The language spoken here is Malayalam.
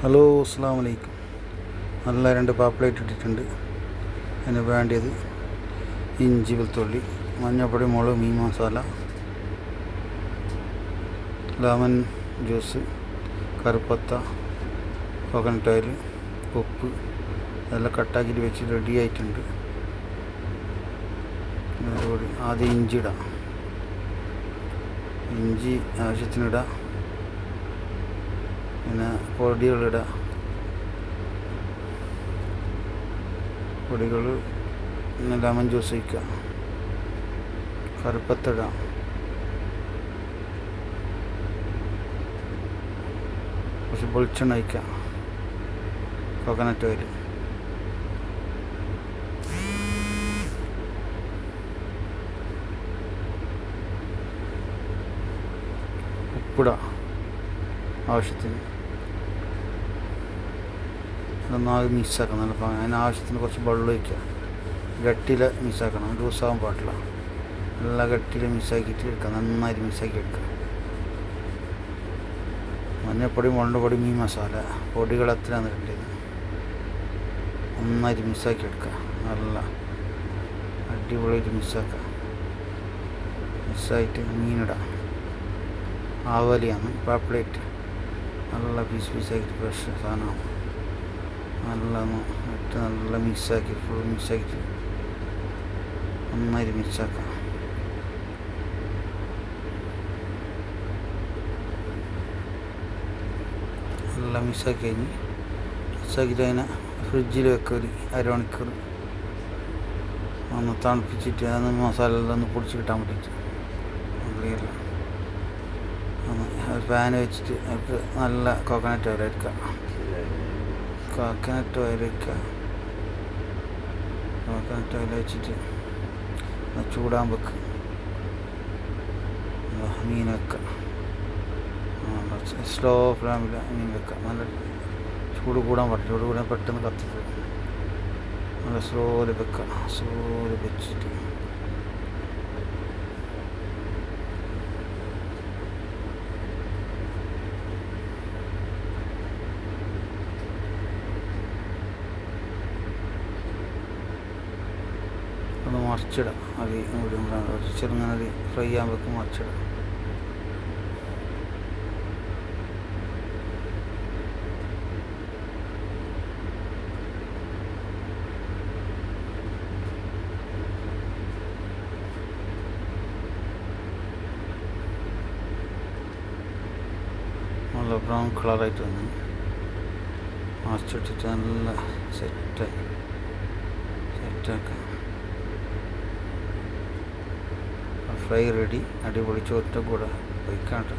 ഹലോ, അസ്സാം വലൈക്കും. നല്ല 2 പാപ്പ്ലേറ്റ് ഇട്ടിട്ടുണ്ട്. അതിന് വേണ്ടിയത് ഇഞ്ചി, വെളുത്തുള്ളി, മഞ്ഞൾപ്പൊടി, മുളക്, മീൻ മസാല, ലെമൺ ജ്യൂസ്, കറുപ്പത്ത, കോക്കനട്ട് ഓയിൽ, ഉപ്പ് അതെല്ലാം കട്ടാക്കിയിട്ട് വെച്ച് റെഡി ആയിട്ടുണ്ട്. അതോടുകൂടി ആദ്യം ഇഞ്ചി ഇടാം. ഇഞ്ചി ആവശ്യത്തിനിടാം. പിന്നെ പൊടികളിടുക. പൊടികൾ പിന്നെ ലെമൺ ജ്യൂസ് ഒഴിക്കുക. കറുപ്പത്തിടാം. കുറച്ച് വെളിച്ചെണ്ണ ഒഴിക്കുക. കോക്കനട്ട് ഓയിൽ, ഉപ്പിടുക ആവശ്യത്തിന്. നന്നായി മിക്സാക്കണം. നല്ല അതിനാവശ്യത്തിന് കുറച്ച് വെള്ളം ഒഴിക്കുക. ഗട്ടിയിൽ മിക്സാക്കണം, ലൂസാകാൻ പാടില്ല. നല്ല ഗട്ടിയിൽ മിക്സാക്കിയിട്ട് എടുക്കുക. നന്നായിട്ട് മിക്സാക്കി എടുക്കുക. മഞ്ഞൾപ്പൊടി, മുളക് പൊടി, മീൻ മസാല പൊടികൾ എത്രയാണ് ഇടേണ്ടത് നന്നായിട്ട് മിക്സാക്കി എടുക്കുക. നല്ല അടിപൊളിയായിട്ട് മിക്സാക്കുക. മിക്സായിട്ട് മീനിടാം. ആവലിയാണ് പാപ്പ്ലേറ്റ്. നല്ല പീസാക്കിയിട്ട് ഫ്രഷ് സാധനമാണ്. നല്ല ഇട്ട് നല്ല മിക്സാക്കി ഫുൾ മിക്സാക്കിയിട്ട് നന്നായിട്ട് മിക്സാക്കാം. നല്ല മിക്സാക്കി കഴിഞ്ഞ് മിക്സാക്കിയിട്ട് അതിനെ ഫ്രിഡ്ജിൽ വെക്കുക. ഒരു അരമണിക്കൂർ ഒന്ന് തണുപ്പിച്ചിട്ട് അതൊന്ന് മസാല എല്ലാം ഒന്ന് പൊടിച്ച് കിട്ടാൻ വേണ്ടിയിട്ട് ക്ലിയറില്ല. ഒരു പാൻ വെച്ചിട്ട് നമുക്ക് നല്ല കോക്കനട്ട് ഓയിൽ എടുക്കുക. കോക്കനട്ട് ഓയിൽ വയ്ക്കുക. കോക്കനട്ട് ഓയിൽ വെച്ചിട്ട് ചൂടാൻ വെക്കുക. മീൻ വെക്കുക. സ്ലോ ഫ്ലെയിമിൽ മീൻ വെക്കുക. നല്ല ചൂട് കൂടാൻ പാടില്ല. ചൂട് കൂടാൻ പെട്ടെന്ന് കത്തിപ്പോകും. നല്ല സ്ലോയിൽ വെക്കുക. സ്ലോയിൽ വെച്ചിട്ട് ഒന്ന് മറിച്ചിടാം. അത് ചെറുങ്ങനെ ഫ്രൈ ചെയ്യാൻ വെക്കും. മറിച്ചിടാം. നല്ല ബ്രൗൺ കളറായിട്ട് വന്നു. മറിച്ചിട്ടിട്ട് നല്ല സെറ്റാക്കാം. Fry ready. അടിപൊളി ചോറ്റ കൂടെ വയ്ക്കാം കേട്ടോ.